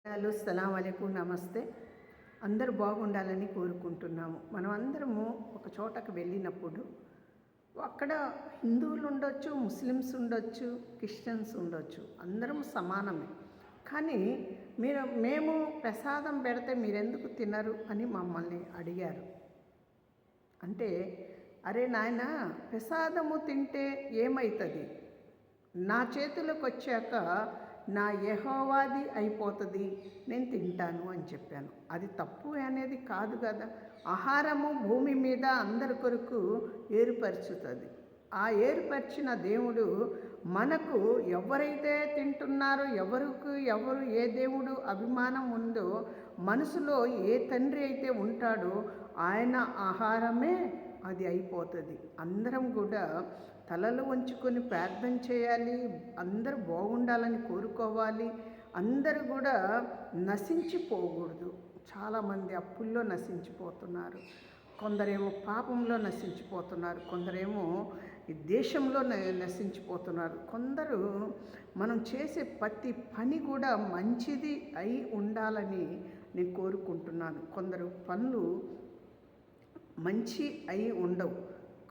Hello సలాం అలైకుం నమస్తే. అందరూ బాగుండాలని కోరుకుంటున్నాము. మనం అందరము ఒక చోటకు వెళ్ళినప్పుడు అక్కడ హిందువులు ఉండొచ్చు, ముస్లిమ్స్ ఉండొచ్చు, క్రిస్టియన్స్ ఉండొచ్చు, అందరం సమానమే. కానీ మేము ప్రసాదం పెడితే మీరెందుకు తినరు అని మమ్మల్ని అడిగారు. అంటే అరే నాయన, ప్రసాదము తింటే ఏమవుతుంది? నా చేతులకు వచ్చాక నా యెహోవాది అయిపోతుంది, నేను తింటాను అని చెప్పాను. అది తప్పు అనేది కాదు కదా. ఆహారము భూమి మీద అందరి కొరకు ఏర్పరచుతుంది. ఆ ఏర్పరిచిన దేవుడు మనకు ఎవరైతే తింటున్నారో, ఎవరు ఏ దేవుడు అభిమానం ఉందో, మనసులో ఏ తండ్రి అయితే ఉంటాడో ఆయన ఆహారమే అది అయిపోతుంది. అందరం కూడా తలలు వంచుకొని ప్రార్థన చేయాలి. అందరూ బాగుండాలని కోరుకోవాలి. అందరూ కూడా నశించిపోకూడదు. చాలామంది అప్పుల్లో నశించిపోతున్నారు, కొందరేమో పాపంలో నశించిపోతున్నారు, కొందరేమో ఈ దేశంలో నశించిపోతున్నారు. కొందరు మనం చేసే ప్రతి పని కూడా మంచిది అయి ఉండాలని నేను కోరుకుంటున్నాను. కొందరు పనులు మంచి అయి ఉండవు,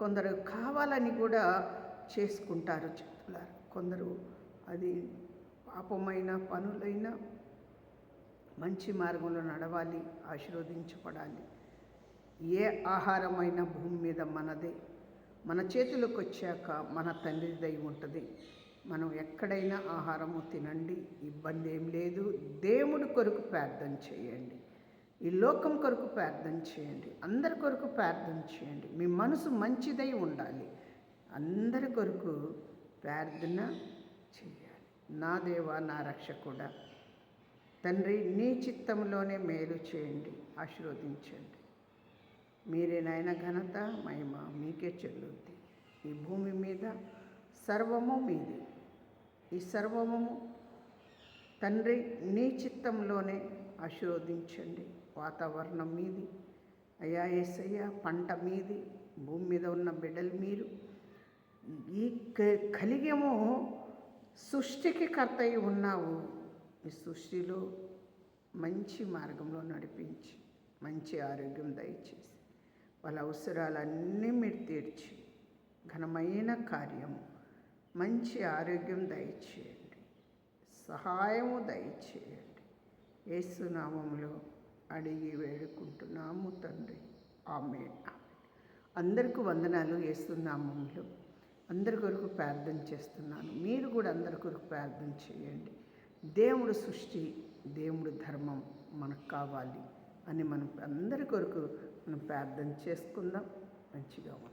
కొందరు కావాలని కూడా చేసుకుంటారు చెప్తున్నారు. కొందరు అది పాపమైన పనులైనా మంచి మార్గంలో నడవాలి, ఆశీర్వదించబడాలి. ఏ ఆహారమైన భూమి మీద మనదే, మన చేతులకు వచ్చాక మన తండ్రి దయ ఉంటుంది. మనం ఎక్కడైనా ఆహారము తినండి, ఇబ్బంది ఏం లేదు. దేవుడి కొరకు ప్రార్థన చేయండి, ఈ లోకం కొరకు ప్రార్థన చేయండి, అందరి కొరకు ప్రార్థన చేయండి. మీ మనసు మంచిదై ఉండాలి, అందరి కొరకు ప్రార్థన చేయాలి. నా దేవా, నా రక్షకుడా తండ్రి, నీ చిత్తంలోనే మేలు చేయండి, ఆశీర్వదించండి. మీరే నాయన, ఘనత మహిమ మీకే చెల్లుద్ది. ఈ భూమి మీద సర్వము మీది. ఈ సర్వము తండ్రి నీ చిత్తంలోనే ఆశీర్వదించండి. వాతావరణం మీది అయ్యా, యేసయ్య, పంట మీది, భూమి మీద ఉన్న బిడ్డలు మీరు. ఈ కలిగేమో సృష్టికి కర్త అయి ఉన్నావు. ఈ సృష్టిలో మంచి మార్గంలో నడిపించి మంచి ఆరోగ్యం దయచేసి వాళ్ళ అవసరాలన్నీ మీరు తీర్చి ఘనమైన కార్యము, మంచి ఆరోగ్యం దయచేయండి, సహాయము దయచేయండి. యేసు నామములో అడిగి వేడుకుంటున్నాము తండ్రి, ఆమేన్. అందరికీ వందనాలు. యేసు నామములో అందరి కొరకు ప్రార్థన చేస్తున్నాను. మీరు కూడా అందరి కొరకు ప్రార్థన చేయండి. దేవుడు సృష్టి, దేవుడు ధర్మం మనకు కావాలి అని మనం అందరి కొరకు మనం ప్రార్థన చేసుకుందాం. మంచిగా